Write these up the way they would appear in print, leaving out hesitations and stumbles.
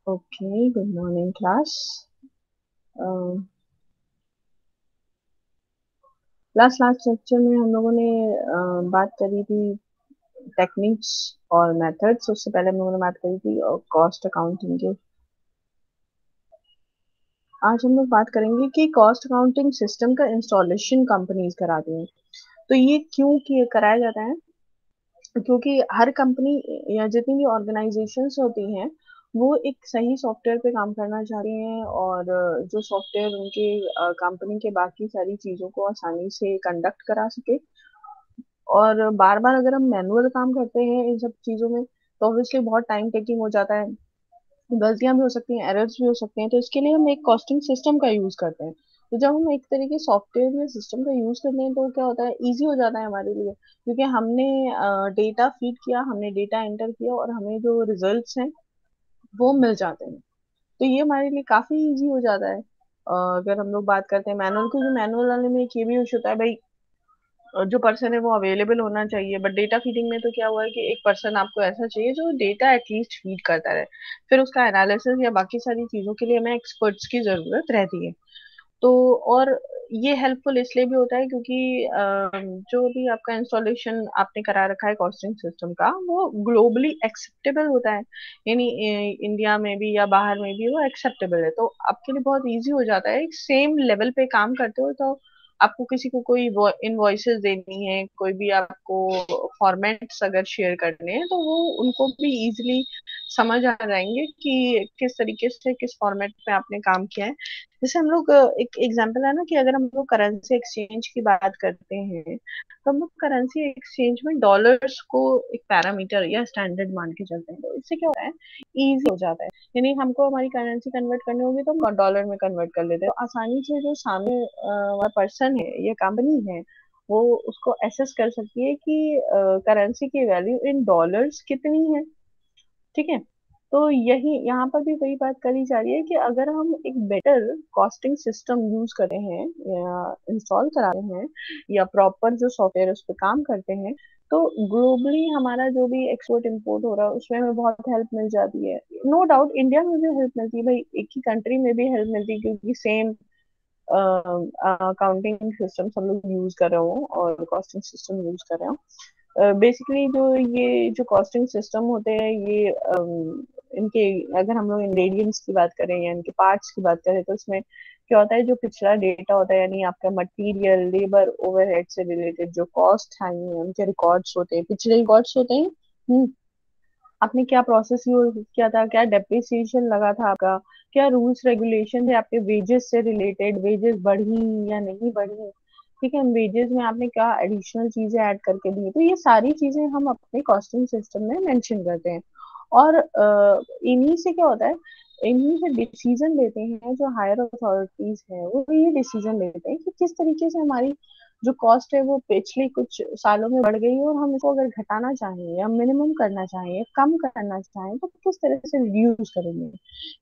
Okay, good morning class. Last last lecture में हम लोगों ने बात करी थी टेक्निक्स और मेथड्स। उससे पहले हम लोगों ने बात करी थी कॉस्ट अकाउंटिंग की। आज हम लोग बात करेंगे कि कॉस्ट अकाउंटिंग सिस्टम का इंस्टॉलेशन कंपनीज कराती हैं। तो ये क्यों किए कराया जाता है? क्योंकि हर कंपनी या जितनी भी ऑर्गेनाइजेशंस होती हैं वो एक सही सॉफ्टवेयर पे काम करना चाह रही हैं, और जो सॉफ्टवेयर उनके कंपनी के बाकी सारी चीज़ों को आसानी से कंडक्ट करा सके। और बार बार अगर हम मैनुअल काम करते हैं इन सब चीज़ों में तो ऑब्वियसली बहुत टाइम टेकिंग हो जाता है, गलतियां भी हो सकती हैं, एरर्स भी हो सकते हैं। तो इसके लिए हम एक कॉस्टिंग सिस्टम का यूज करते हैं। तो जब हम एक तरीके सॉफ्टवेयर या सिस्टम का यूज करते हैं तो क्या होता है, इजी हो जाता है हमारे लिए, क्योंकि हमने डेटा फीड किया, हमने डेटा एंटर किया और हमें जो रिजल्ट्स हैं वो मिल जाते हैं। तो ये हमारे लिए काफी इजी हो जाता है। अगर हम लोग बात करते हैं मैनुअल, क्योंकि मैनुअल वाले में एक ये भी इशू होता है भाई, जो पर्सन है वो अवेलेबल होना चाहिए। बट डेटा फीडिंग में तो क्या हुआ है कि एक पर्सन आपको ऐसा चाहिए जो डेटा एटलीस्ट फीड करता रहे, फिर उसका एनालिसिस या बाकी सारी चीजों के लिए हमें एक्सपर्ट्स की जरूरत रहती है। तो और ये हेल्पफुल इसलिए भी होता है क्योंकि जो भी आपका इंस्टॉलेशन आपने करा रखा है कॉस्टिंग सिस्टम का वो ग्लोबली एक्सेप्टेबल होता है। यानी इंडिया में भी या बाहर में भी वो एक्सेप्टेबल है, तो आपके लिए बहुत इजी हो जाता है। सेम लेवल पे काम करते हो तो आपको किसी को कोई इनवॉइसेस देनी है, कोई भी आपको फॉर्मेट्स अगर शेयर करने हैं तो वो उनको भी इजीली समझ आ जाएंगे कि किस तरीके से किस फॉर्मेट में आपने काम किया है। जैसे हम लोग एक एग्जांपल है ना कि अगर हम लोग करेंसी एक्सचेंज की बात करते हैं तो हम लोग करेंसी एक्सचेंज में डॉलर्स को एक पैरामीटर या स्टैंडर्ड मान के चलते हैं। तो इससे क्या होता है, इजी हो जाता है। यानी हमको हमारी करेंसी कन्वर्ट करनी होगी तो हम डॉलर में कन्वर्ट कर लेते हैं, तो आसानी से जो सामने वाला पर्सन है या कंपनी है वो उसको एसेस कर सकती है कि करेंसी की वैल्यू इन डॉलर्स कितनी है। ठीक है। तो यही यहाँ पर भी वही बात करी जा रही है कि अगर हम एक बेटर कॉस्टिंग सिस्टम यूज कर रहे हैं या इंस्टॉल करा रहे हैं या प्रॉपर जो सॉफ्टवेयर उस पर काम करते हैं तो ग्लोबली हमारा जो भी एक्सपोर्ट इंपोर्ट हो रहा है उसमें हमें बहुत हेल्प मिल जाती है। नो डाउट इंडिया में भी हेल्प मिलती है भाई, एक ही कंट्री में भी हेल्प मिलती है क्योंकि सेम अकाउंटिंग सिस्टम हम लोग यूज कर रहे हो और कॉस्टिंग सिस्टम यूज कर रहे हो। बेसिकली जो ये जो कॉस्टिंग सिस्टम होते हैं ये इनके अगर हम लोग इंग्रेडिएंट्स की बात करें या इनके पार्ट्स की बात करें तो इसमें क्या होता है, जो पिछला डेटा होता है यानी आपका मटेरियल लेबर ओवरहेड से रिलेटेड जो कॉस्ट है उनके रिकॉर्ड्स होते हैं, पिछले रिकॉर्ड्स होते हैं। आपने क्या प्रोसेस यूज किया था, क्या डेप्रिसिएशन लगा था आपका, क्या रूल्स रेगुलेशन थे आपके वेजेस से रिलेटेड, वेजेस बढ़ी या नहीं बढ़ी। ठीक है, वेजेस में आपने क्या एडिशनल चीजें ऐड करके दी, तो ये सारी चीजें हम अपने कॉस्टिंग सिस्टम में मेंशन करते हैं। और इन्हीं से क्या होता है, इन्हीं से डिसीजन लेते हैं जो हायर अथॉरिटीज हैं, वो ये डिसीजन लेते हैं कि किस तरीके से हमारी जो कॉस्ट है वो पिछले कुछ सालों में बढ़ गई है और हम इसको अगर घटाना चाहें या मिनिमम करना चाहें या कम करना चाहें तो किस तरह से रिड्यूस करेंगे।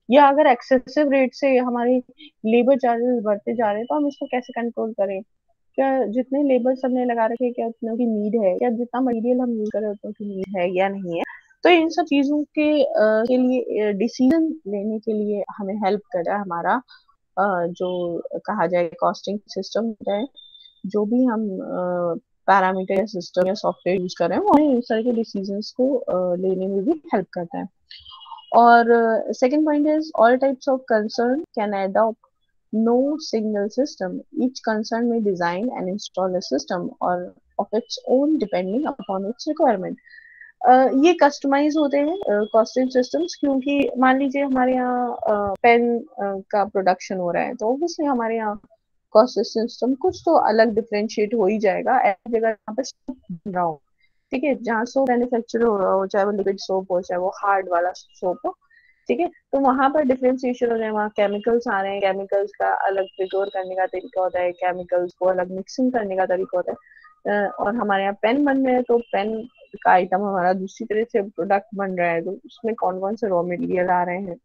या अगर एक्सेसिव रेट से हमारे लेबर चार्जेस बढ़ते जा रहे हैं तो हम इसको कैसे कंट्रोल करें। क्या जितने लेबर सबने लगा रखे हैं क्या उतने की नीड है, क्या जितना मटेरियल हम यूज कर रहे हैं उतने की नीड है या नहीं है। तो इन सब चीजों के लिए डिसीजन लेने के लिए हमें हेल्प कर रहा है हमारा जो कहा जाए कॉस्टिंग सिस्टम है। जो भी हम पैरामीटर या सिस्टम या सॉफ्टवेयर यूज कर रहे हैं वो हमें इस तरह के डिसीजंस को लेने में भी हेल्प करता है। और second point is all types of concern can adopt no single system, each concern में design and install a system और of its own depending upon its requirement. ये कस्टमाइज होते हैं कॉस्टिंग सिस्टम्स, क्योंकि मान लीजिए हमारे यहाँ पेन का प्रोडक्शन हो रहा है तो ऑब्वियसली हमारे यहाँ कॉस्ट सिस्टम कुछ तो अलग डिफरेंशिएट हो ही जाएगा। ऐसी जगह जहाँ पे सोप बन रहा हो, ठीक है, जहाँ सोप मैन्युफैक्चर हो रहा हो, चाहे वो लिक्विड सोप हो चाहे वो हार्ड वाला सोप हो, ठीक है, तो वहां पर डिफरेंशिएशन हो जाए, वहाँ केमिकल्स आ रहे हैं, केमिकल्स का अलग प्रिपेयर करने का तरीका होता है, केमिकल्स को अलग मिक्सिंग करने का तरीका होता है। और हमारे यहाँ पेन बन रहे हैं तो पेन का आइटम हमारा दूसरी तरह से प्रोडक्ट बन रहा है तो उसमें कौन कौन से रॉ मटेरियल आ रहे हैं,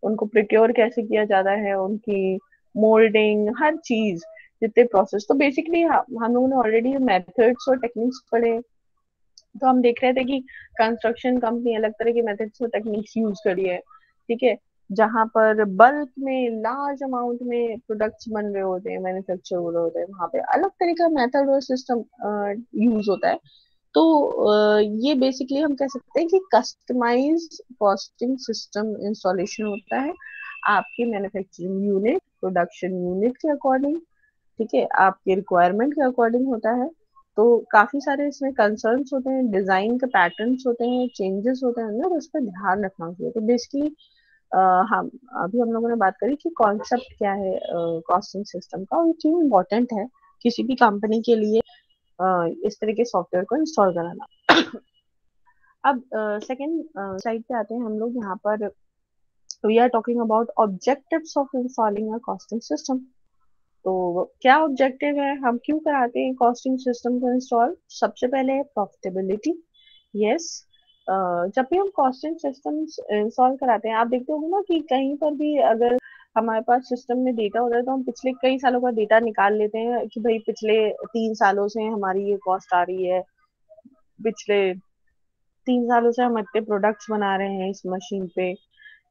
उनको प्रिक्योर कैसे किया जाता है, उनकी मोल्डिंग हर चीज, जितने प्रोसेस, तो बेसिकली हम लोगों ने ऑलरेडी मेथड्स और टेक्निक्स पढ़े। तो हम देख रहे थे कि कंस्ट्रक्शन कंपनी अलग तरह की मेथड्स और टेक्निक्स यूज करी है, ठीक है, जहाँ पर बल्क में लार्ज अमाउंट में प्रोडक्ट्स बन रहे होते हैं, मैन्युफैक्चर हो रहे होते हैं, वहाँ पे अलग तरह का मेथड और सिस्टम यूज होता है। तो ये बेसिकली हम कह सकते हैं कि कस्टमाइज कॉस्टिंग सिस्टम इंस्टॉलेशन होता है आपके मैन्युफैक्चरिंग यूनिट, प्रोडक्शन यूनिट के अकॉर्डिंग, ठीक है, आपके रिक्वायरमेंट के अकॉर्डिंग होता है। तो काफी सारे इसमें कंसर्न्स होते हैं, डिजाइन के पैटर्न्स होते हैं, चेंजेस होते हैं ना, तो उस पर ध्यान रखना चाहिए। तो बेसिकली हम अभी हम लोगों ने बात करी कि कॉन्सेप्ट क्या है कॉस्टिंग सिस्टम का, और ये क्यों इम्पोर्टेंट है किसी भी कंपनी के लिए इस तरह के सॉफ्टवेयर को इंस्टॉल कराना। अब सेकंड स्लाइड पे आते हैं हम लोग। यहाँ पर we are talking about objectives of installing a costing system. तो क्या ऑब्जेक्टिव है, हम क्यों कराते हैं कॉस्टिंग सिस्टम को इंस्टॉल? सबसे पहले है प्रॉफिटेबिलिटी। यस, जब भी हम कॉस्टिंग सिस्टम्स इंस्टॉल कराते हैं, आप देखते होंगे ना कि कहीं पर भी अगर हमारे पास सिस्टम में डेटा होता है तो हम पिछले कई सालों का डेटा निकाल लेते हैं कि भाई पिछले 3 सालों से हमारी ये कॉस्ट आ रही है, पिछले 3 सालों से हम इतने प्रोडक्ट्स बना रहे हैं इस मशीन पे,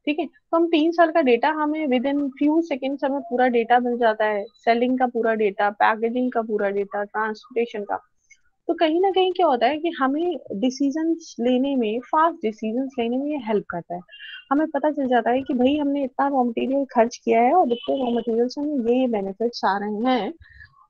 ठीक है। तो हम 3 साल का डेटा, हमें विद इन फ्यू सेकेंड्स हमें पूरा डेटा मिल जाता है, सेलिंग का पूरा डेटा, पैकेजिंग का पूरा डेटा, ट्रांसपोर्टेशन का। तो कहीं ना कहीं क्या होता है कि हमें डिसीजंस लेने में, फास्ट डिसीजंस लेने में ये हेल्प करता है। हमें पता चल जाता है कि भाई हमने इतना रॉ मटेरियल खर्च किया है और इतने रॉ मटेरियल से हमें ये बेनिफिट्स आ रहे हैं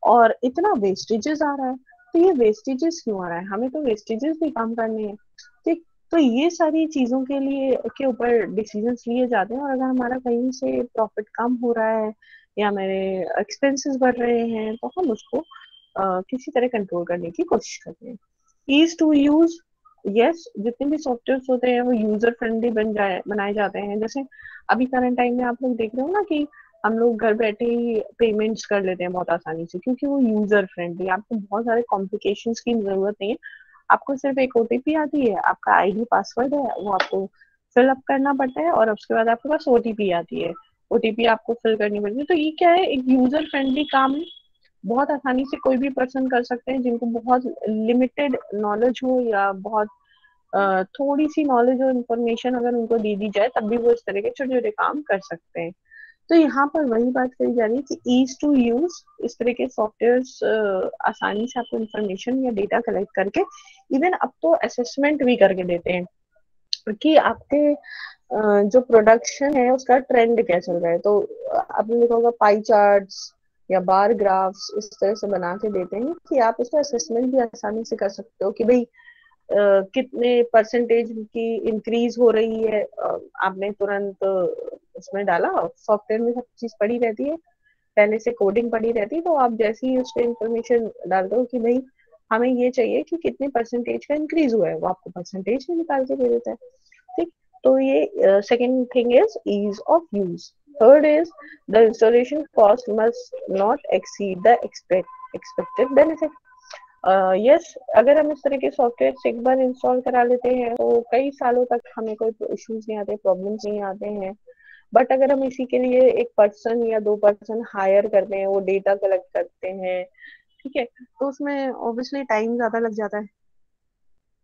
और इतना वेस्टेजेस आ रहा है। तो ये वेस्टेजेस क्यों आ रहा है, हमें तो वेस्टेजेस भी कम करने हैं, ठीक। तो ये सारी चीजों के लिए के ऊपर डिसीजंस लिए जाते हैं। और अगर हमारा कहीं से प्रॉफिट कम हो रहा है या मेरे एक्सपेंसेस बढ़ रहे हैं तो हम उसको किसी तरह कंट्रोल करने की कोशिश करते हैं। ईज टू यूज, यस, जितने भी सॉफ्टवेयर होते हैं वो यूजर फ्रेंडली बनाए जाते हैं। जैसे अभी करंट टाइम में आप लोग देख रहे हो ना कि हम लोग घर बैठे ही पेमेंट्स कर लेते हैं बहुत आसानी से, क्योंकि वो यूजर फ्रेंडली, आपको बहुत सारे कॉम्प्लिकेशंस की जरूरत नहीं है। आपको सिर्फ एक ओटीपी आती है, आपका आईडी पासवर्ड है, वो आपको फिल अप करना पड़ता है और उसके बाद आपके पास ओटीपी आती है, ओटीपी आपको फिल करनी पड़ती है। तो ये क्या है, एक यूजर फ्रेंडली काम है, बहुत आसानी से कोई भी पर्सन कर सकते हैं जिनको बहुत लिमिटेड नॉलेज हो या बहुत थोड़ी सी नॉलेज और इन्फॉर्मेशन अगर उनको दे दी जाए तब भी वो इस तरह के छोटे छोटे काम कर सकते हैं। तो यहाँ पर वही बात करी जा रही है कि ईज टू यूज, इस तरह के सॉफ्टवेयर आसानी से आपको इन्फॉर्मेशन या डेटा कलेक्ट करके, इवन अब तो असेसमेंट भी करके देते हैं कि आपके जो प्रोडक्शन है उसका ट्रेंड क्या चल रहा है। तो आपने देखा होगा पाई चार्ट्स या बार ग्राफ्स इस तरह से बना के देते हैं कि आप उसका असेसमेंट भी आसानी से कर सकते हो कि भाई कितने परसेंटेज की इंक्रीज हो रही है। आपने तुरंत उसमें डाला, सॉफ्टवेयर में सब चीज पड़ी रहती है, पहले से कोडिंग पड़ी रहती है, तो आप जैसे ही उस पर इंफॉर्मेशन डाल दो कि भाई हमें ये चाहिए कि कितने परसेंटेज का इंक्रीज हुआ है, वो आपको परसेंटेज में निकाल के दे देता है, ठीक। तो ये second thing is ease of use. Third is the installation cost must not exceed the expected benefit. Yes, अगर हम इस तरह के सॉफ्टवेयर एक बार इंस्टॉल करा लेते हैं तो कई सालों तक हमें कोई इश्यूज नहीं आते, प्रॉब्लम्स नहीं आते हैं। बट अगर हम इसी के लिए एक पर्सन या 2 पर्सन हायर करते हैं, वो डेटा कलेक्ट करते हैं, ठीक है, तो उसमें ऑब्वियसली टाइम ज्यादा लग जाता है।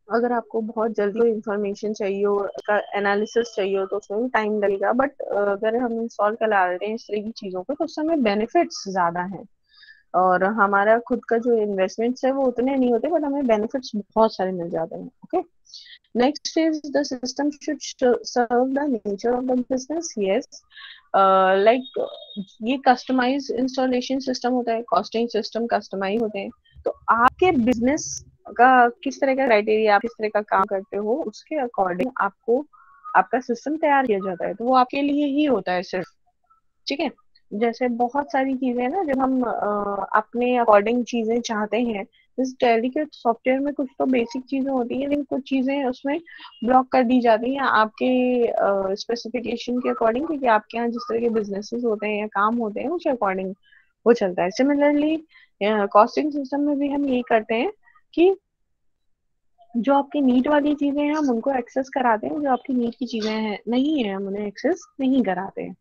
अगर आपको बहुत जल्दी कोई इंफॉर्मेशन चाहिए हो, उसका एनालिसिस चाहिए हो, तो उसमें भी टाइम लगेगा। बट अगर हम इंस्टॉल करा लेते हैं इस तरह की चीजों को तो उस समय बेनिफिट्स ज्यादा हैं और हमारा खुद का जो इन्वेस्टमेंट्स है वो उतने नहीं होते, बट हमें बेनिफिट्स बहुत सारे मिल जाते हैं। Okay, next is the system should serve the nature of the business. Yes, like ये कस्टमाइज इंस्टॉलेशन सिस्टम होता है, कॉस्टिंग सिस्टम कस्टमाइज होते हैं। तो आपके बिजनेस का किस तरह का क्राइटेरिया, आप किस तरह का काम करते हो, उसके अकॉर्डिंग आपको आपका सिस्टम तैयार किया जाता है। तो वो आपके लिए ही होता है सिर्फ, ठीक है। जैसे बहुत सारी चीजें ना, जब हम अपने अकॉर्डिंग चीजें चाहते हैं, इस टैली के सॉफ्टवेयर में कुछ तो बेसिक चीजें होती हैं लेकिन कुछ चीजें उसमें ब्लॉक कर दी जाती हैं आपके स्पेसिफिकेशन के अकॉर्डिंग, क्योंकि आपके यहाँ जिस तरह के बिजनेसेस होते हैं या काम होते हैं उसके अकॉर्डिंग वो चलता है। सिमिलरली कॉस्टिंग सिस्टम में भी हम यही करते हैं कि जो आपकी नीड वाली चीजें हैं हम उनको एक्सेस कराते हैं, जो आपकी नीड की चीजें हैं नहीं है हम उन्हें एक्सेस नहीं कराते हैं।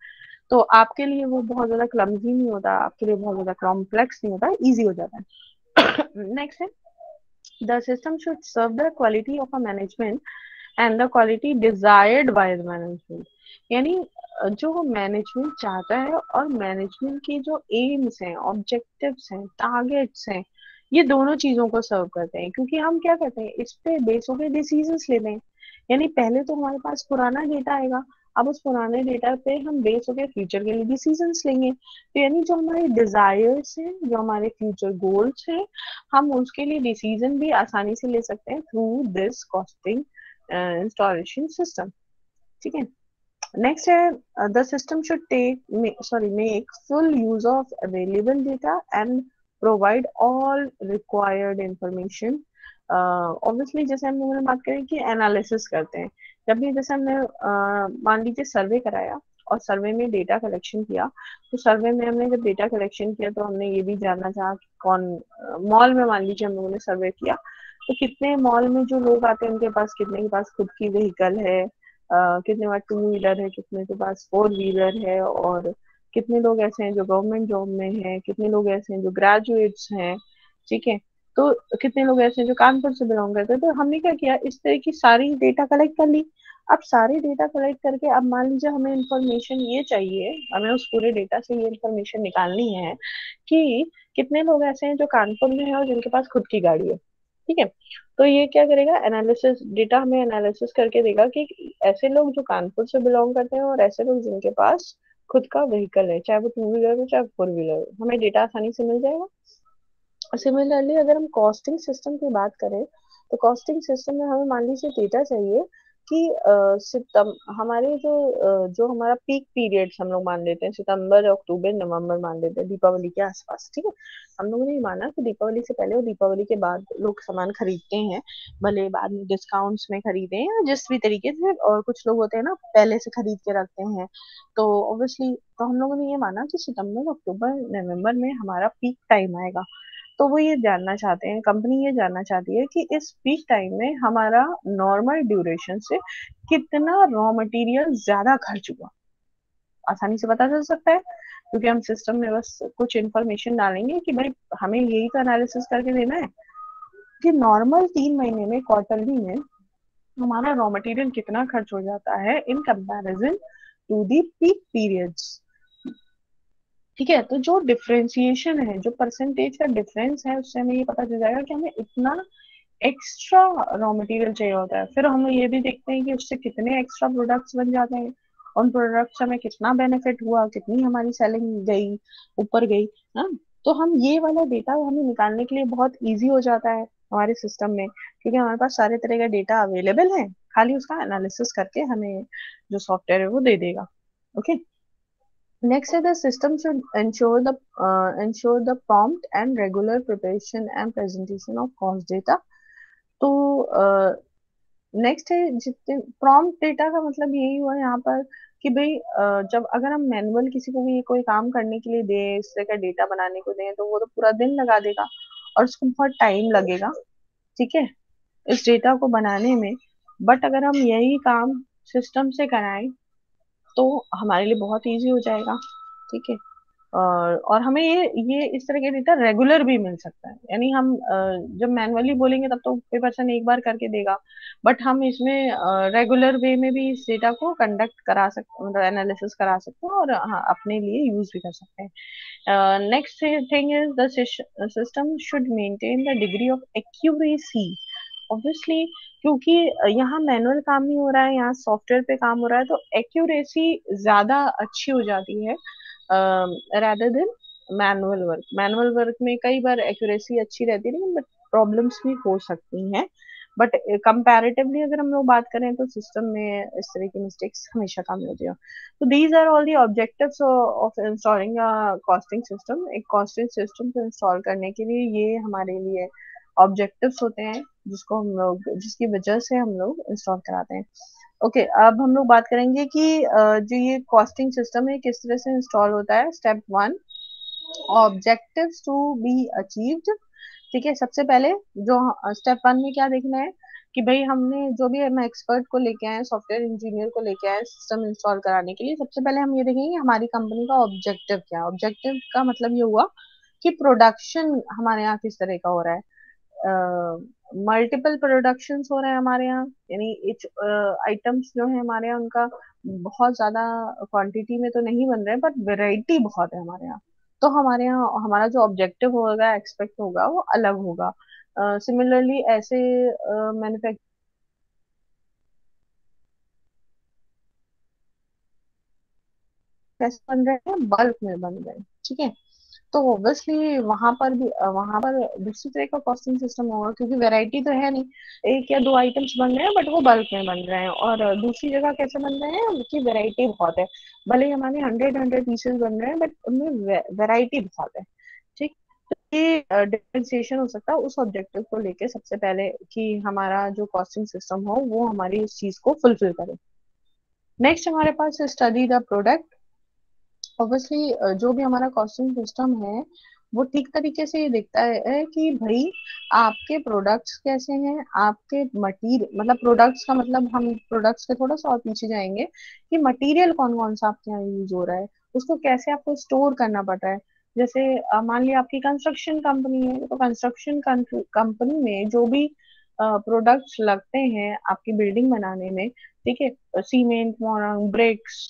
तो आपके लिए वो बहुत ज्यादा क्लमजी नहीं होता, आपके लिए बहुत ज्यादा कॉम्प्लेक्स नहीं होता, इजी हो जाता है। नेक्स्ट है the system should serve the quality of a management and the quality desired by the management. यानी जो मैनेजमेंट चाहता है और मैनेजमेंट की जो एम्स हैं, ऑब्जेक्टिव्स हैं, टारगेट्स हैं, ये दोनों चीजों को सर्व करते हैं। क्योंकि हम क्या करते हैं, इस पे बेस होकर डिसीजंस लेते हैं। यानी पहले तो हमारे पास पुराना डेटा आएगा, अब उस पुराने डेटा पे हम बेस होकर फ्यूचर के लिए डिसीजंस लेंगे। तो यानी जो हमारे डिजायर्स हैं, जो हमारे फ्यूचर गोल्स हैं, हम उसके लिए डिसीजन भी आसानी से ले सकते हैं through this costing installation system. ठीक है। नेक्स्ट है the system should make full use of available data and provide all required information. Obviously जैसे हम लोगों ने बात करी कि एनालिसिस करते हैं। जब भी जैसे हमने मान लीजिए सर्वे कराया और सर्वे में डेटा कलेक्शन किया, तो सर्वे में हमने जब डेटा कलेक्शन किया तो हमने ये भी जानना चाहा कि कौन मॉल में मान लीजिए हम लोगों ने सर्वे किया, तो कितने मॉल में जो लोग आते हैं उनके पास कितने के पास खुद की व्हीकल है, कितने पास टू व्हीलर है, कितने के पास फोर व्हीलर है, और कितने लोग ऐसे हैं जो गवर्नमेंट जॉब में हैं, कितने लोग ऐसे हैं जो ग्रेजुएट्स हैं। ठीक है। तो कितने लोग ऐसे हैं जो कानपुर से बिलोंग करते हैं। तो हमने क्या किया, इस तरह की सारी डेटा कलेक्ट कर ली। अब सारे डेटा कलेक्ट करके अब मान लीजिए हमें इंफॉर्मेशन ये चाहिए, हमें उस पूरे डेटा से ये इंफॉर्मेशन निकालनी है कि कितने लोग ऐसे हैं जो कानपुर में है और जिनके पास खुद की गाड़ी है। ठीक है। तो ये क्या करेगा, एनालिसिस डेटा हमें एनालिसिस करके देगा कि ऐसे लोग जो कानपुर से बिलोंग करते हैं और ऐसे लोग जिनके पास खुद का व्हीकल है, चाहे वो टू व्हीलर हो चाहे फोर व्हीलर हो, हमें डेटा आसानी से मिल जाएगा। सिमिलरली अगर हम कॉस्टिंग सिस्टम की बात करें, तो कॉस्टिंग सिस्टम में हमें मान लीजिए डेटा चाहिए कि हमारे जो हमारा पीक पीरियड्स हम लोग मान लेते हैं, सितंबर अक्टूबर नवंबर मान लेते हैं, दीपावली के आसपास। ठीक है। हम लोगों ने ये माना कि दीपावली से पहले और दीपावली के बाद लोग सामान खरीदते हैं, भले बाद में डिस्काउंट्स में खरीदें या जिस भी तरीके से, और कुछ लोग होते हैं ना पहले से खरीद के रखते हैं। तो ऑब्वियसली तो हम लोगों ने ये माना कि सितंबर अक्टूबर नवंबर में हमारा पीक टाइम आएगा। तो वो ये जानना चाहते हैं, कंपनी ये जानना चाहती है कि इस पीक टाइम में हमारा नॉर्मल ड्यूरेशन से कितना रॉ मटेरियल ज्यादा खर्च हुआ। आसानी से पता चल सकता है क्योंकि हम सिस्टम में बस कुछ इन्फॉर्मेशन डालेंगे कि भाई हमें यही तो एनालिसिस करके देना है कि नॉर्मल 3 महीने में, क्वार्टरली में हमारा रॉ मटेरियल कितना खर्च हो जाता है in comparison to the peak periods. ठीक है। तो जो डिफरेंशिएशन है, जो परसेंटेज का डिफरेंस है, उससे हमें ये पता चल जाएगा कि हमें इतना एक्स्ट्रा रॉ मटेरियल चाहिए होता है। फिर हम ये भी देखते हैं कि उससे कितने एक्स्ट्रा प्रोडक्ट्स बन जाते हैं, उन प्रोडक्ट्स से हमें कितना बेनिफिट हुआ, कितनी हमारी सेलिंग गई, ऊपर गई। हाँ। तो हम ये वाला डेटा हमें निकालने के लिए बहुत इजी हो जाता है हमारे सिस्टम में, क्योंकि हमारे पास सारे तरह का डेटा अवेलेबल है, खाली उसका एनालिसिस करके हमें जो सॉफ्टवेयर है वो दे देगा। Okay. Next, the system should ensure the prompt and regular preparation and presentation of cost data. तो नेक्स्ट है जितने प्रॉम्प्ट डेटा का मतलब यही हुआ यहाँ पर कि भाई जब अगर हम मैनुअल किसी को भी कोई काम करने के लिए दें, इस तरह का डेटा बनाने को दें, तो वो तो पूरा दिन लगा देगा और उसको बहुत टाइम लगेगा। ठीक है। इस डेटा को बनाने में। बट अगर हम यही काम सिस्टम से कराएं तो हमारे लिए बहुत इजी हो जाएगा। ठीक है। और हमें ये इस तरह के डेटा रेगुलर भी मिल सकता है। यानी हम जब मैनुअली बोलेंगे तब तो कोई पर्सन एक बार करके देगा, बट हम इसमें रेगुलर वे में भी इस डेटा को कंडक्ट करा सकते, मतलब एनालिसिस करा सकते हैं और हाँ अपने लिए यूज भी कर सकते हैं। Next thing is the system should maintain the degree of accuracy. Obviously क्योंकि यहाँ मैनुअल काम नहीं हो रहा है, यहाँ सॉफ्टवेयर पे काम हो रहा है, तो एक्यूरेसी ज्यादा अच्छी हो जाती है rather then manual work. Manual work में कई बार एक्यूरेसी अच्छी रहती है लेकिन बट प्रॉब्लम्स भी हो सकती हैं। बट कंपैरेटिवली अगर हम लोग बात करें तो सिस्टम में इस तरह की मिस्टेक्स हमेशा कम होती है। तो these are all the objectives of installing a costing system. एक कॉस्टिंग सिस्टम को इंस्टॉल करने के लिए ये हमारे लिए ऑब्जेक्टिव्स होते हैं जिसको हम लोग, जिसकी वजह से हम लोग इंस्टॉल कराते हैं। ओके। अब हम लोग बात करेंगे कि जो ये कॉस्टिंग सिस्टम है किस तरह से इंस्टॉल होता है। Step 1, objectives to be achieved. ठीक है। सबसे पहले जो स्टेप 1 में क्या देखना है कि भाई हमने जो भी हम एक्सपर्ट को लेके आए, सॉफ्टवेयर इंजीनियर को लेके आए सिस्टम इंस्टॉल कराने के लिए, सबसे पहले हम ये देखेंगे हमारी कंपनी का ऑब्जेक्टिव क्या है। ऑब्जेक्टिव का मतलब ये हुआ कि प्रोडक्शन हमारे यहाँ किस तरह का हो रहा है। मल्टीपल प्रोडक्शंस हो रहे हैं हमारे यहाँ, यानी इच आइटम्स जो है हमारे यहाँ उनका बहुत ज्यादा क्वांटिटी में तो नहीं बन रहे हैं, बट वैरायटी बहुत है हमारे यहाँ। तो हमारे यहाँ हमारा जो ऑब्जेक्टिव होगा, एक्सपेक्ट होगा, वो अलग होगा। सिमिलरली ऐसे मैन्युफैक्चर कैसे बन रहे हैं, बल्क में बन रहे हैं, ठीक है। तो ऑब्वियसली वहां पर दूसरी तरह का कॉस्टिंग सिस्टम होगा, क्योंकि वैरायटी तो है नहीं। एक या दो आइटम्स बन रहे हैं बट वो बल्क में बन रहे हैं, और दूसरी जगह कैसे बन रहे हैं, उनकी वैरायटी बहुत है। भले ही हमारे 100 पीसेस बन रहे हैं बट उनमें वैरायटी बहुत है, ठीक। तो ये डिफरेंशिएशन हो सकता है उस ऑब्जेक्टिव को लेके सबसे पहले, कि हमारा जो कॉस्टिंग सिस्टम हो वो हमारी इस चीज को फुलफिल करे। नेक्स्ट हमारे पास स्टडी द प्रोडक्ट। ऑब्वियसली जो भी हमारा कॉस्टिंग सिस्टम है वो ठीक तरीके से ये देखता है कि भाई आपके प्रोडक्ट्स कैसे हैं, आपके मटीरियल, मतलब प्रोडक्ट्स का मतलब, हम प्रोडक्ट्स के थोड़ा सा और पीछे जाएंगे कि मटेरियल कौन कौन सा आपके यहाँ यूज हो रहा है, उसको कैसे आपको स्टोर करना पड़ रहा है। जैसे मान लिया आपकी कंस्ट्रक्शन कंपनी है, तो कंस्ट्रक्शन कंपनी में जो भी प्रोडक्ट्स लगते हैं आपकी बिल्डिंग बनाने में, ठीक है, सीमेंट, मोरंग, ब्रिक्स,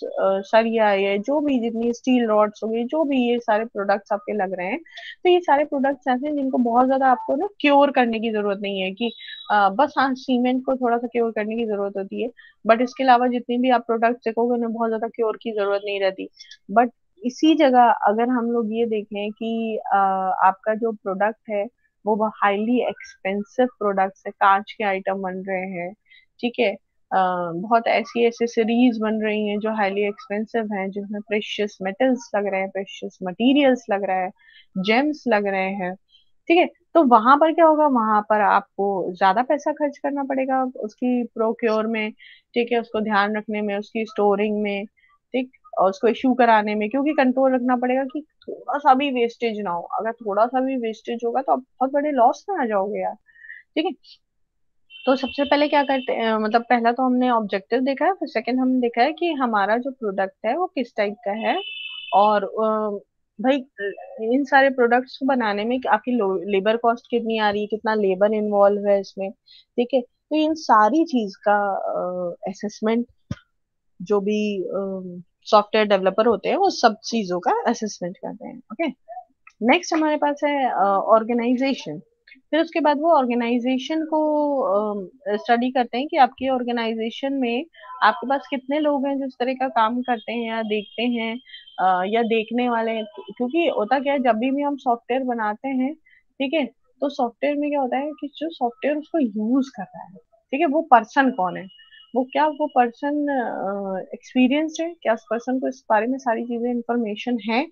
सरिया, ये जो भी जितनी स्टील रॉड्स हो गई, जो भी ये सारे प्रोडक्ट्स आपके लग रहे हैं, तो ये सारे प्रोडक्ट्स ऐसे हैं जिनको बहुत ज्यादा आपको ना क्योर करने की जरूरत नहीं है, कि बस हाँ सीमेंट को थोड़ा सा क्योर करने की जरूरत होती है, बट इसके अलावा जितनी भी आप प्रोडक्ट्स देखोगे उन्हें बहुत ज्यादा क्योर की जरूरत नहीं रहती। बट इसी जगह अगर हम लोग ये देखें कि आपका जो प्रोडक्ट है वो हाईली एक्सपेंसिव प्रोडक्ट्स है, कांच के आइटम बन रहे हैं, ठीक है, बहुत ऐसी एसेसरीज बन रही हैं जो हाईली एक्सपेंसिव हैं, जिसमें प्रेशियस मेटल्स लग रहे हैं, प्रेशियस मटेरियल्स लग रहा है, जेम्स लग रहे हैं, ठीक है। तो वहां पर क्या होगा, वहां पर आपको ज्यादा पैसा खर्च करना पड़ेगा उसकी प्रोक्योर में, ठीक है, उसको ध्यान रखने में, उसकी स्टोरिंग में, ठीक, और उसको इशू कराने में, क्योंकि कंट्रोल रखना पड़ेगा कि थोड़ा सा भी वेस्टेज ना हो। अगर थोड़ा सा भी वेस्टेज होगा तो आप बहुत बड़े लॉस में आ जाओगे यार, ठीक है। तो सबसे पहले क्या करते हैं, मतलब पहला तो हमने ऑब्जेक्टिव देखा है, फिर सेकंड हमने देखा है कि हमारा जो प्रोडक्ट है वो किस टाइप का है, और भाई इन सारे प्रोडक्ट्स को बनाने में आपकी लेबर कॉस्ट कितनी आ रही है, कितना लेबर इन्वॉल्व है इसमें, ठीक है। तो इन सारी चीज का असेसमेंट, जो भी सॉफ्टवेयर डेवलपर होते हैं वो सब चीजों का असेसमेंट करते हैं, ओके। नेक्स्ट हमारे पास है ऑर्गेनाइजेशन। फिर उसके बाद वो ऑर्गेनाइजेशन को स्टडी करते हैं कि आपकी ऑर्गेनाइजेशन में आपके पास कितने लोग हैं जो इस तरह का काम करते हैं या देखते हैं, या देखने वाले हैं। क्योंकि होता क्या है, जब भी हम सॉफ्टवेयर बनाते हैं, ठीक है, तो सॉफ्टवेयर में क्या होता है कि जो सॉफ्टवेयर उसको यूज कर रहा है, ठीक है, वो पर्सन कौन है, वो क्या वो पर्सन एक्सपीरियंस्ड है, क्या उस पर्सन को इस बारे में सारी चीजें इंफॉर्मेशन है।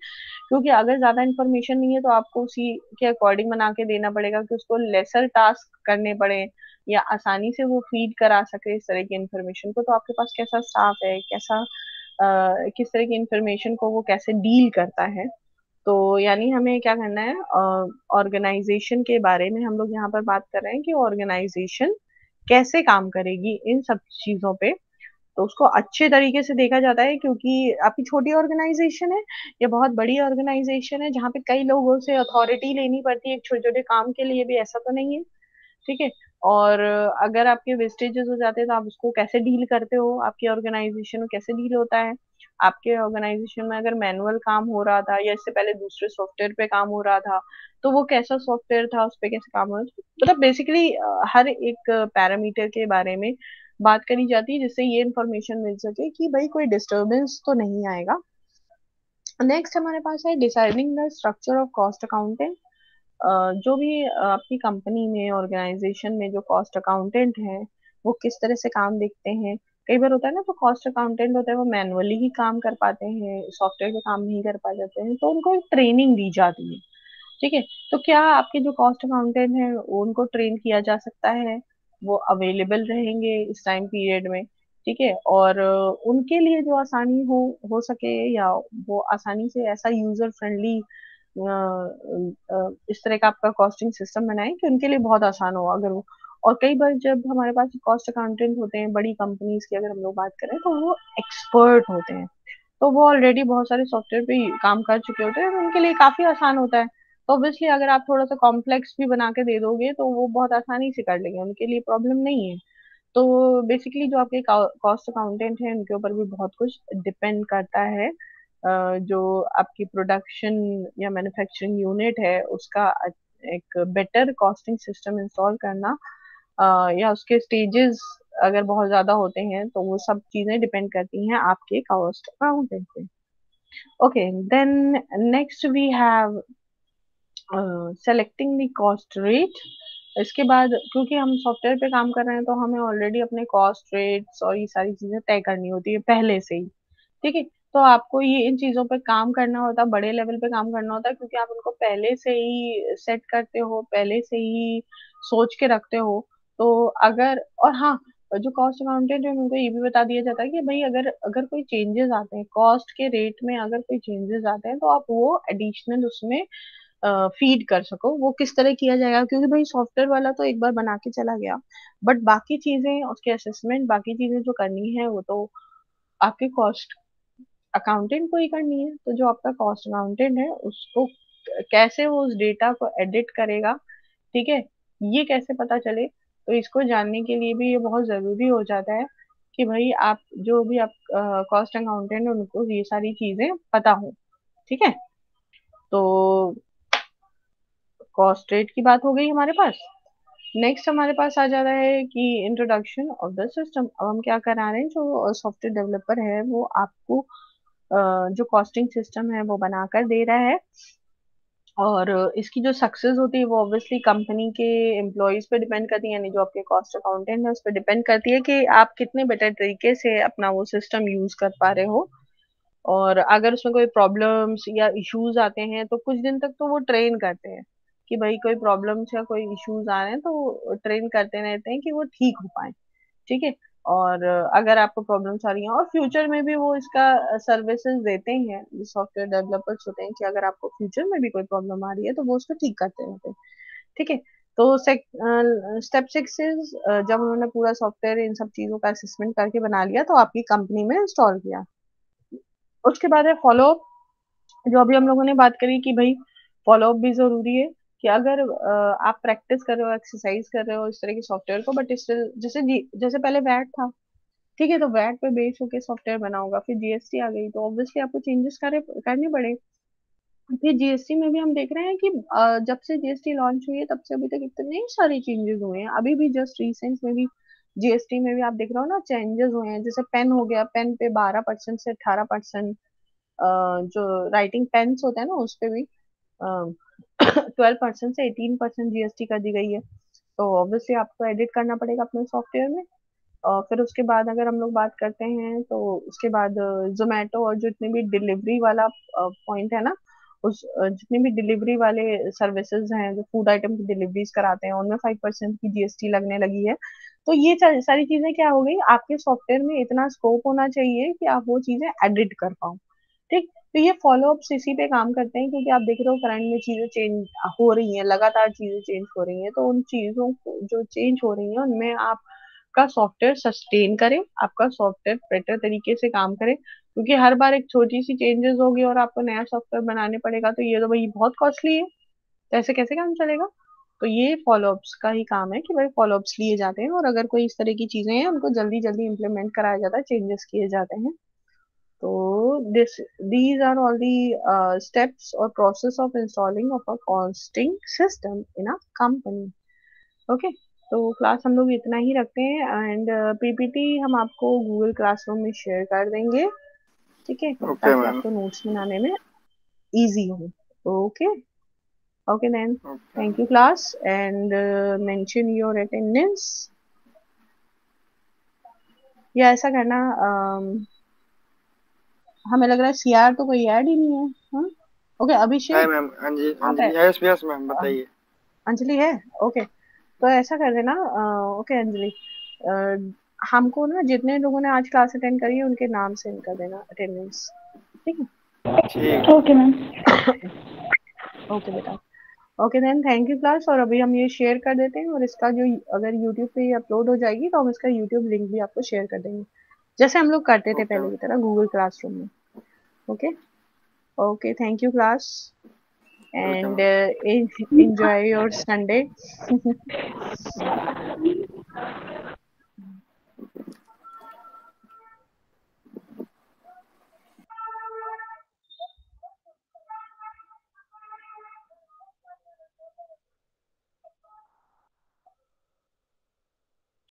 क्योंकि अगर ज्यादा इन्फॉर्मेशन नहीं है तो आपको उसी के अकॉर्डिंग बना के देना पड़ेगा कि उसको लेसर टास्क करने पड़े, या आसानी से वो फीड करा सके इस तरह की इन्फॉर्मेशन को। तो आपके पास कैसा स्टाफ है, कैसा किस तरह की इन्फॉर्मेशन को वो कैसे डील करता है। तो यानी हमें क्या करना है, ऑर्गेनाइजेशन के बारे में हम लोग यहाँ पर बात कर रहे हैं कि ऑर्गेनाइजेशन कैसे काम करेगी इन सब चीजों पे। तो उसको अच्छे तरीके से देखा जाता है, क्योंकि आपकी छोटी ऑर्गेनाइजेशन है या बहुत बड़ी ऑर्गेनाइजेशन है जहाँ पे कई लोगों से अथॉरिटी लेनी पड़ती है एक छोटे छोटे काम के लिए भी, ऐसा तो नहीं है, ठीक है। और अगर आपके वेस्टेजेस हो जाते हैं तो आप उसको कैसे डील करते हो, आपकी ऑर्गेनाइजेशन में कैसे डील होता है। आपके ऑर्गेनाइजेशन में अगर मैनुअल काम हो रहा था या इससे पहले दूसरे सॉफ्टवेयर पे काम हो रहा था, तो वो कैसा सॉफ्टवेयर था, उस पे कैसे काम हो रहा था, मतलब बेसिकली हर एक पैरामीटर के बारे में बात करी जाती है, जिससे ये इंफॉर्मेशन मिल सके कि भाई कोई डिस्टरबेंस तो नहीं आएगा। नेक्स्ट हमारे पास है deciding the structure of cost accounting. जो भी आपकी कंपनी में, ऑर्गेनाइजेशन में जो कॉस्ट अकाउंटेंट है वो किस तरह से काम देखते हैं। कई बार होता है ना, तो कॉस्ट अकाउंटेंट होता है वो मैनुअली ही काम कर पाते हैं, सॉफ्टवेयर पे काम नहीं कर पा जाते हैं, तो उनको एक ट्रेनिंग दी जाती है, ठीक है। तो क्या आपके जो कॉस्ट अकाउंटेंट है उनको ट्रेन किया जा सकता है, वो अवेलेबल रहेंगे इस टाइम पीरियड में, ठीक है। और उनके लिए जो आसानी हो सके, या वो आसानी से ऐसा यूजर फ्रेंडली इस तरह का आपका कॉस्टिंग सिस्टम बनाए कि उनके लिए बहुत आसान हो। अगर वो, और कई बार जब हमारे पास कॉस्ट अकाउंटेंट होते हैं बड़ी कंपनीज की अगर हम लोग बात करें, तो वो एक्सपर्ट होते हैं, तो वो ऑलरेडी बहुत सारे सॉफ्टवेयर पे काम कर चुके होते हैं, तो उनके लिए काफी आसान होता है। तो ऑब्वियसली अगर आप थोड़ा सा कॉम्प्लेक्स भी बना के दे दोगे तो वो बहुत आसानी से कर लेंगे, उनके लिए प्रॉब्लम नहीं है। तो बेसिकली जो आपके कॉस्ट अकाउंटेंट हैं उनके ऊपर भी बहुत कुछ डिपेंड करता है। जो आपकी प्रोडक्शन या मैन्युफैक्चरिंग यूनिट है उसका एक बेटर कॉस्टिंग सिस्टम इंस्टॉल करना, या उसके स्टेजेस अगर बहुत ज्यादा होते हैं तो वो सब चीजें डिपेंड करती हैं आपके कॉस्ट अकाउंटेंट पे। Okay, then next we have selecting the cost rate. इसके बाद क्योंकि हम सॉफ्टवेयर पे काम कर रहे हैं तो हमें ऑलरेडी अपने कॉस्ट रेट्स और ये सारी चीजें तय करनी होती है पहले से ही। ठीक है, तो आपको ये इन चीजों पे काम करना होता है, बड़े लेवल पे काम करना होता है, क्योंकि आप उनको पहले से ही सेट करते हो, पहले से ही सोच के रखते हो। तो अगर, और हाँ, जो कॉस्ट अकाउंटेंट है उनको ये भी बता दिया जाता है कि भाई अगर अगर कोई चेंजेस आते हैं कॉस्ट के रेट में, अगर कोई चेंजेस आते हैं तो आप वो एडिशनल उसमें फीड कर सको। वो किस तरह किया जाएगा, क्योंकि भाई सॉफ्टवेयर वाला तो एक बार बना के चला गया, बट बाकी चीजें उसके असेसमेंट, बाकी चीजें जो करनी है वो तो आपके कॉस्ट अकाउंटेंट को ही करनी है। तो जो आपका कॉस्ट अकाउंटेंट है उसको कैसे वो उस डेटा को एडिट करेगा, ठीक है, ये कैसे पता चले, तो इसको जानने के लिए भी ये बहुत जरूरी हो जाता है कि भाई आप जो भी आप कॉस्ट अकाउंटेंट है उनको ये सारी चीजें पता हो। ठीक है, तो कॉस्ट रेट की बात हो गई हमारे पास। नेक्स्ट हमारे पास आ जाता है कि इंट्रोडक्शन ऑफ द सिस्टम। अब हम क्या करा रहे हैं, जो सॉफ्टवेयर डेवलपर है वो आपको जो कॉस्टिंग सिस्टम है वो बनाकर दे रहा है। और इसकी जो सक्सेस होती है वो ऑब्वियसली कंपनी के एम्प्लॉयज पे डिपेंड करती है, यानी जो आपके कॉस्ट अकाउंटेंट है उस पर डिपेंड करती है कि आप कितने बेटर तरीके से अपना वो सिस्टम यूज कर पा रहे हो। और अगर उसमें कोई प्रॉब्लम्स या इश्यूज आते हैं तो कुछ दिन तक तो वो ट्रेन करते हैं कि भाई कोई प्रॉब्लम्स या कोई इश्यूज आ रहे हैं तो ट्रेन करते रहते हैं कि वो ठीक हो पाए। ठीक है, और अगर आपको प्रॉब्लम्स आ रही हैं और फ्यूचर में भी वो इसका सर्विसेज देते हैं, जो सॉफ्टवेयर डेवलपर्स होते हैं, कि अगर आपको फ्यूचर में भी कोई प्रॉब्लम आ रही है तो वो उसको ठीक करते रहते हैं। ठीक है, तो स्टेप 6 इज, जब उन्होंने पूरा सॉफ्टवेयर इन सब चीजों का असेसमेंट करके बना लिया तो आपकी कंपनी में इंस्टॉल किया। उसके बाद है फॉलो अप। जो अभी हम लोगों ने बात करी कि भाई फॉलो अप भी जरूरी है, कि अगर आप प्रैक्टिस कर रहे हो, एक्सरसाइज कर रहे हो इस तरह के सॉफ्टवेयर को, बट स्टिल जैसे जैसे पहले वैट था, ठीक है, तो वैट पे बेस होके सॉफ्टवेयर बना होगा, फिर जीएसटी आ गई तो ऑब्वियसली आपको चेंजेस करने पड़े। फिर जीएसटी में भी हम देख रहे हैं कि जब से जीएसटी लॉन्च हुई है तब से अभी तक इतने सारे चेंजेस हुए हैं। अभी भी जस्ट रिसेंट में भी जीएसटी में भी आप देख रहे हो ना, चेंजेस हुए हैं। जैसे पेन हो गया, पेन पे 12% से 18%, जो राइटिंग पेन्स होते हैं ना उस पे भी 12% से 18% जीएसटी कर दी गई है। तो ऑब्वियसली आपको एडिट करना पड़ेगा अपने सॉफ्टवेयर में। और फिर उसके बाद अगर हम लोग बात करते हैं तो उसके बाद जोमेटो और जितने भी डिलीवरी वाला पॉइंट है ना, उस जितने भी डिलीवरी वाले सर्विसेज हैं जो फूड आइटम की डिलीवरीज कराते हैं उनमें 5% की जीएसटी लगने लगी है। तो ये सारी चीजें क्या हो गई, आपके सॉफ्टवेयर में इतना स्कोप होना चाहिए कि आप वो चीजें एडिट कर पाओ। ठीक, तो ये फॉलो अप्स इसी पे काम करते हैं, क्योंकि आप देख रहे हो करंट में चीजें चेंज हो रही हैं, लगातार चीजें चेंज हो रही हैं, तो उन चीजों को जो चेंज हो रही हैं उनमें आपका सॉफ्टवेयर सस्टेन करे, आपका सॉफ्टवेयर बेटर तरीके से काम करे। क्योंकि हर बार एक छोटी सी चेंजेस होगी और आपको नया सॉफ्टवेयर बनाने पड़ेगा तो ये तो भाई बहुत कॉस्टली है, तो ऐसे कैसे काम चलेगा। तो ये फॉलो अप्स का ही काम है कि भाई फॉलो अप्स लिए जाते हैं, और अगर कोई इस तरह की चीजें हैं उनको जल्दी जल्दी इम्प्लीमेंट कराया जाता है, चेंजेस किए जाते हैं। तो this these are all the steps or process of installing of a costing system in a company. Okay, तो क्लास हम लोग इतना ही रखते हैं, एंड पीपीटी हम आपको गूगल क्लासरूम में शेयर कर देंगे। ठीक है, ओके ताकि मैम। आपको नोट्स बनाने में इजी हो। Okay, okay then, okay. Thank you class, and mention your attendance. या ऐसा करना, हमें लग रहा है सीआर तो कोई ऐड ही नहीं है। हाँ, ओके, है अभिषेक मैम, अंजलि आप है, अंजलि यस यस मैम, बताइए। अंजलि है। ओके, तो ऐसा कर देना। ओके अंजलि, हमको ना जितने लोगों ने आज क्लास अटेंड करी है उनके नाम सेंड कर देना अटेंडेंस। ठीक है, ठीक। Okay ma'am. ओके बेटा। Okay then, thank you class. और अभी हम ये शेयर कर देते हैं, और इसका जो अगर यूट्यूब पे ये अपलोड हो जाएगी तो हम इसका यूट्यूब लिंक भी आपको शेयर कर देंगे, जैसे हम लोग करते थे ओके पहले मैम। की तरह गूगल क्लासरूम में। Okay, okay, thank you class. and welcome. enjoy your Sunday.